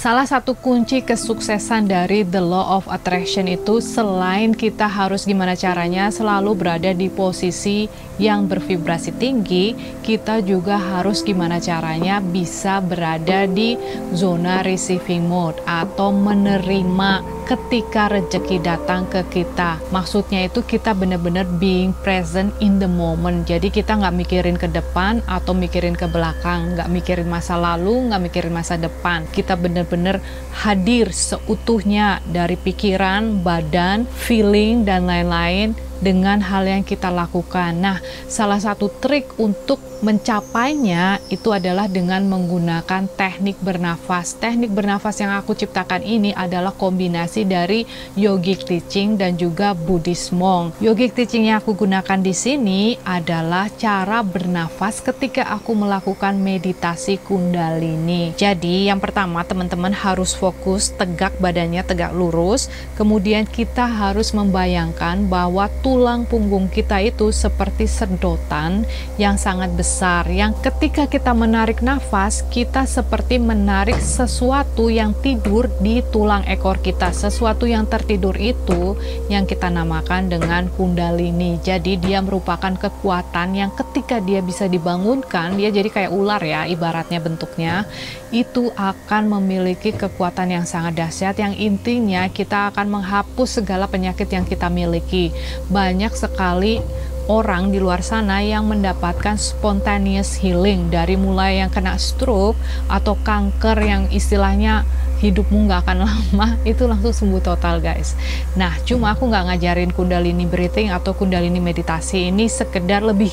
Salah satu kunci kesuksesan dari The Law of Attraction itu, selain kita harus gimana caranya selalu berada di posisi yang bervibrasi tinggi, kita juga harus gimana caranya bisa berada di zona receiving mode atau menerima ketika rezeki datang ke kita. Maksudnya itu kita benar-benar being present in the moment. Jadi kita nggak mikirin ke depan atau mikirin ke belakang, nggak mikirin masa lalu, nggak mikirin masa depan. Kita benar-benar hadir seutuhnya dari pikiran, badan, feeling, dan lain-lain dengan hal yang kita lakukan. Nah, salah satu trik untuk mencapainya itu adalah dengan menggunakan teknik bernafas. Teknik bernafas yang aku ciptakan ini adalah kombinasi dari yogic teaching dan juga Buddhist monk. Yogic teaching yang aku gunakan di sini adalah cara bernafas ketika aku melakukan meditasi kundalini. Jadi, yang pertama teman-teman harus fokus, tegak badannya, tegak lurus. Kemudian kita harus membayangkan bahwa tulang punggung kita itu seperti sedotan yang sangat besar, yang ketika kita menarik nafas, kita seperti menarik sesuatu yang tidur di tulang ekor kita. Sesuatu yang tertidur itu yang kita namakan dengan kundalini. Jadi dia merupakan kekuatan yang ketika dia bisa dibangunkan, dia jadi kayak ular ya, ibaratnya bentuknya, itu akan memiliki kekuatan yang sangat dahsyat, yang intinya kita akan menghapus segala penyakit yang kita miliki. Banyak sekali orang di luar sana yang mendapatkan spontaneous healing, dari mulai yang kena stroke atau kanker yang istilahnya hidupmu nggak akan lama, itu langsung sembuh total guys. Nah, cuma aku nggak ngajarin kundalini breathing atau kundalini meditasi, ini sekedar lebih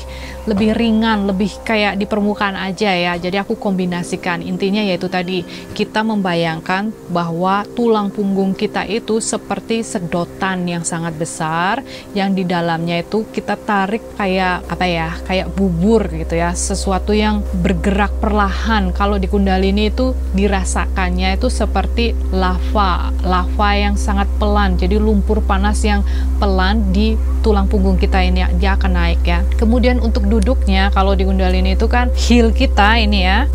ringan, lebih kayak di permukaan aja ya. Jadi aku kombinasikan, intinya yaitu tadi kita membayangkan bahwa tulang punggung kita itu seperti sedotan yang sangat besar, yang di dalamnya itu kita tarik kayak apa ya, kayak bubur gitu ya, sesuatu yang bergerak perlahan. Kalau di kundalini itu dirasakannya itu seperti lava yang sangat pelan, jadi lumpur panas yang pelan di tulang punggung kita ini, dia akan naik ya. Kemudian untuk duduknya, kalau di kundalini itu kan heel kita ini ya,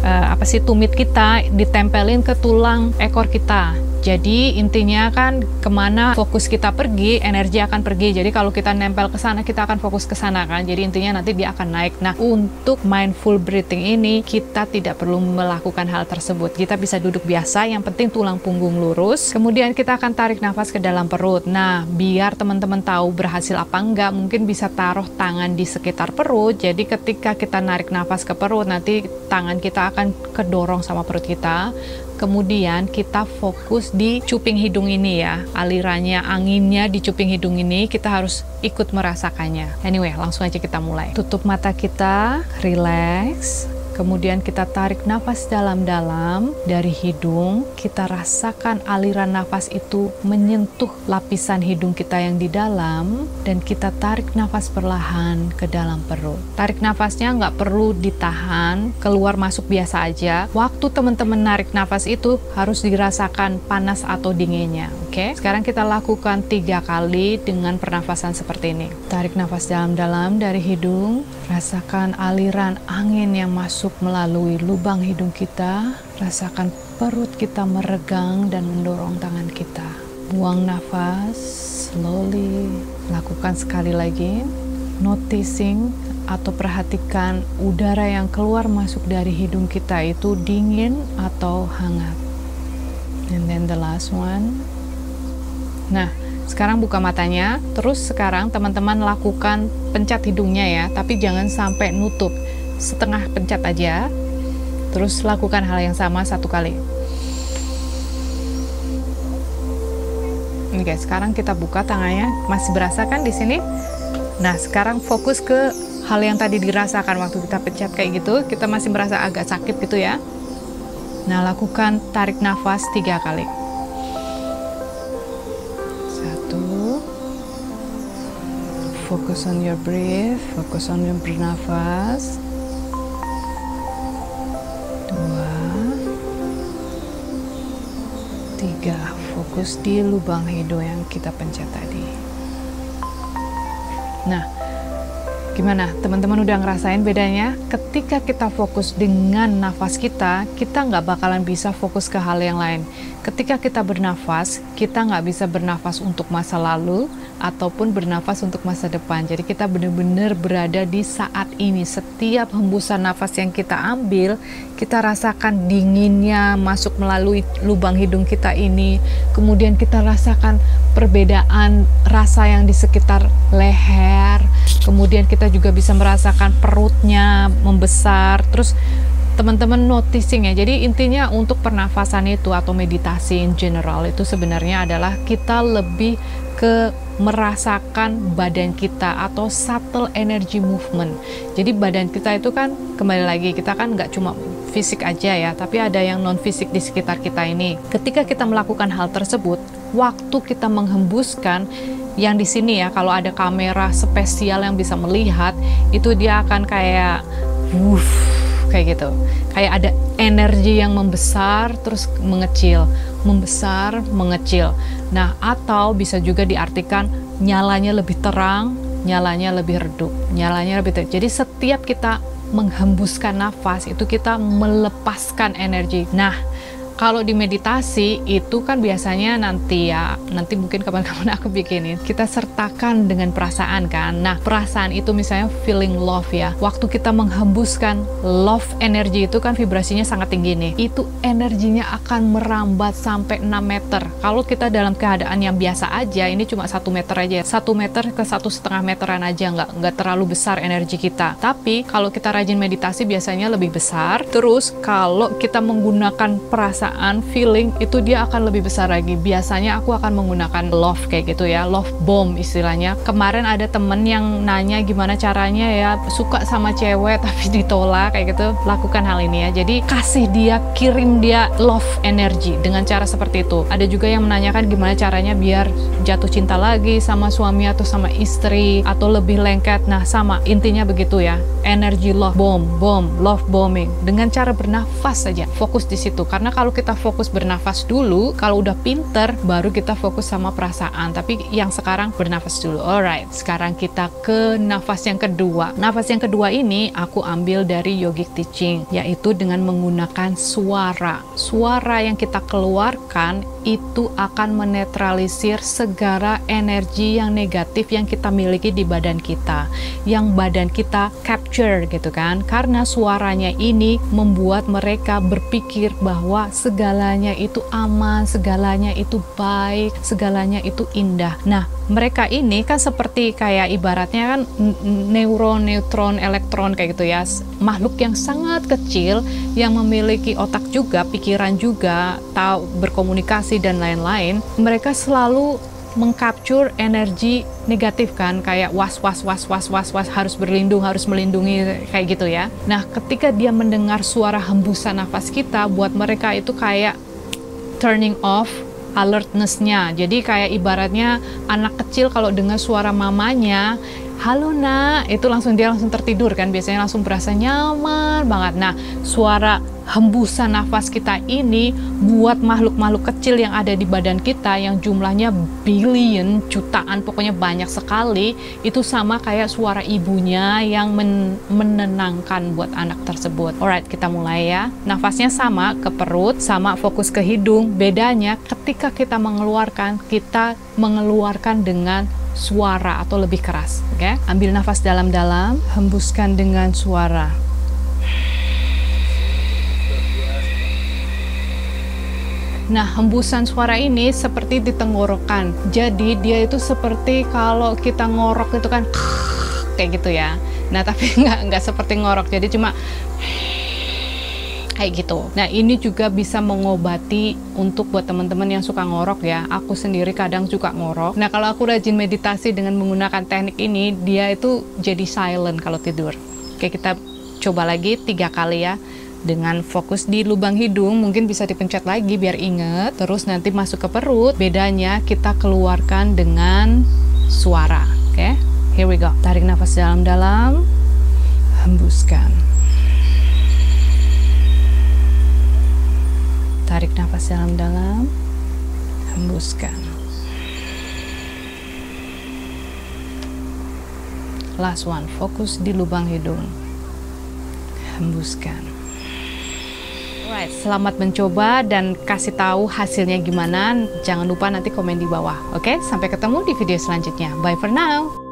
tumit kita ditempelin ke tulang ekor kita. Jadi intinya kan kemana fokus kita pergi, energi akan pergi. Jadi kalau kita nempel ke sana, kita akan fokus ke sana kan. Jadi intinya nanti dia akan naik. Nah, untuk mindful breathing ini kita tidak perlu melakukan hal tersebut. Kita bisa duduk biasa, yang penting tulang punggung lurus. Kemudian kita akan tarik nafas ke dalam perut. Nah, biar teman-teman tahu berhasil apa enggak, mungkin bisa taruh tangan di sekitar perut. Jadi ketika kita narik nafas ke perut, nanti tangan kita akan kedorong sama perut kita. Kemudian kita fokus di cuping hidung ini ya, alirannya, anginnya di cuping hidung ini, kita harus ikut merasakannya. Anyway, langsung aja kita mulai. Tutup mata kita, relax. Kemudian kita tarik nafas dalam-dalam dari hidung. Kita rasakan aliran nafas itu menyentuh lapisan hidung kita yang di dalam, dan kita tarik nafas perlahan ke dalam perut. Tarik nafasnya nggak perlu ditahan, keluar masuk biasa aja. Waktu teman-teman narik nafas itu harus dirasakan panas atau dinginnya. Oke? Sekarang kita lakukan 3 kali dengan pernafasan seperti ini. Tarik nafas dalam-dalam dari hidung, rasakan aliran angin yang masuk melalui lubang hidung kita, rasakan perut kita meregang dan mendorong tangan kita. Buang nafas slowly. Lakukan sekali lagi. Noticing atau perhatikan udara yang keluar masuk dari hidung kita itu dingin atau hangat. And then the last one. Nah, sekarang buka matanya. Terus sekarang teman-teman lakukan pencet hidungnya ya, tapi jangan sampai nutup. Setengah pencet aja. Terus lakukan hal yang sama 1 kali. Ini guys, sekarang kita buka tangannya. Masih berasa kan di sini? Nah, sekarang fokus ke hal yang tadi dirasakan waktu kita pencet kayak gitu. Kita masih merasa agak sakit gitu ya. Nah, lakukan tarik nafas 3 kali. 1. Focus on your breath, fokus on your bernafas. 3. Fokus di lubang hidung yang kita pencet tadi. Nah, Gimana? Teman-teman udah ngerasain bedanya? Ketika kita fokus dengan nafas kita nggak bakalan bisa fokus ke hal yang lain. Ketika kita bernafas, kita nggak bisa bernafas untuk masa lalu ataupun bernafas untuk masa depan. Jadi kita benar-benar berada di saat ini. Setiap hembusan nafas yang kita ambil, kita rasakan dinginnya masuk melalui lubang hidung kita ini. Kemudian kita rasakan perbedaan rasa yang di sekitar leher. Kemudian kita juga bisa merasakan perutnya membesar. Terus teman-teman noticing ya. Jadi intinya untuk pernafasan itu atau meditasi in general itu sebenarnya adalah kita lebih ke merasakan badan kita atau subtle energy movement. Jadi badan kita itu kan kembali lagi, kita kan nggak cuma fisik aja ya, tapi ada yang non fisik di sekitar kita ini. Ketika kita melakukan hal tersebut, waktu kita menghembuskan, yang di sini ya, kalau ada kamera spesial yang bisa melihat, itu dia akan kayak kayak gitu, kayak ada energi yang membesar terus mengecil, membesar mengecil. Nah, atau bisa juga diartikan nyalanya lebih terang, nyalanya lebih redup, nyalanya lebih terang. Jadi setiap kita menghembuskan nafas itu kita melepaskan energi. Nah, kalau di meditasi itu kan biasanya nanti mungkin kapan-kapan aku bikinin, kita sertakan dengan perasaan kan. Nah, perasaan itu misalnya feeling love ya. Waktu kita menghembuskan love energi itu kan vibrasinya sangat tinggi nih. Itu energinya akan merambat sampai 6 meter. Kalau kita dalam keadaan yang biasa aja, ini cuma 1 meter aja. 1 meter ke 1,5 meteran aja, nggak terlalu besar energi kita. Tapi kalau kita rajin meditasi biasanya lebih besar. Terus kalau kita menggunakan perasaan, feeling, itu dia akan lebih besar lagi. Biasanya aku akan menggunakan love kayak gitu ya, love bomb istilahnya. Kemarin ada temen yang nanya gimana caranya ya suka sama cewek tapi ditolak kayak gitu. Lakukan hal ini ya. Jadi kasih dia, kirim dia love energy dengan cara seperti itu. Ada juga yang menanyakan gimana caranya biar jatuh cinta lagi sama suami atau sama istri atau lebih lengket. Nah, sama intinya begitu ya. Energy love love bombing dengan cara bernafas saja. Fokus di situ. Karena kalau kita fokus bernafas dulu, kalau udah pinter baru kita fokus sama perasaan. Tapi yang sekarang bernafas dulu. Alright, sekarang kita ke nafas yang kedua. Nafas yang kedua ini aku ambil dari yogic teaching, yaitu dengan menggunakan suara. Suara yang kita keluarkan itu akan menetralisir segala energi yang negatif yang kita miliki di badan kita, yang badan kita capture gitu kan. Karena suaranya ini membuat mereka berpikir bahwa segalanya itu aman, segalanya itu baik, segalanya itu indah. Nah, mereka ini kan seperti kayak ibaratnya kan neuron, neutron, elektron kayak gitu ya. Makhluk yang sangat kecil yang memiliki otak juga, pikiran juga, tahu berkomunikasi dan lain-lain. Mereka selalu mengcapture energi negatif kan, kayak was, harus berlindung, harus melindungi kayak gitu ya. Nah, ketika dia mendengar suara hembusan nafas kita, buat mereka itu kayak turning off alertness-nya. Jadi kayak ibaratnya anak kecil kalau dengar suara mamanya, halo nak, itu dia langsung tertidur kan, biasanya langsung berasa nyaman banget. Nah, suara hembusan nafas kita ini buat makhluk-makhluk kecil yang ada di badan kita yang jumlahnya billion, jutaan, pokoknya banyak sekali, itu sama kayak suara ibunya yang menenangkan buat anak tersebut. Alright, kita mulai ya. Nafasnya sama ke perut, sama fokus ke hidung. Bedanya ketika kita mengeluarkan dengan suara atau lebih keras. Oke? Ambil nafas dalam-dalam, hembuskan dengan suara. Nah, hembusan suara ini seperti di tenggorokan. Jadi dia itu seperti kalau kita ngorok itu kan kayak gitu ya. Nah, tapi nggak seperti ngorok. Jadi cuma kayak gitu. Nah, ini juga bisa mengobati untuk buat teman-teman yang suka ngorok ya. Aku sendiri kadang suka ngorok. Nah, kalau aku rajin meditasi dengan menggunakan teknik ini, dia itu jadi silent kalau tidur. Oke, kita coba lagi 3 kali ya. Dengan fokus di lubang hidung, mungkin bisa dipencet lagi biar inget. Terus nanti masuk ke perut, bedanya kita keluarkan dengan suara. Oke, here we go. Tarik nafas dalam-dalam, hembuskan. Tarik nafas dalam-dalam, hembuskan. Last one, fokus di lubang hidung. Hembuskan. Alright, selamat mencoba dan kasih tahu hasilnya gimana. Jangan lupa nanti komen di bawah. Oke, sampai ketemu di video selanjutnya. Bye for now.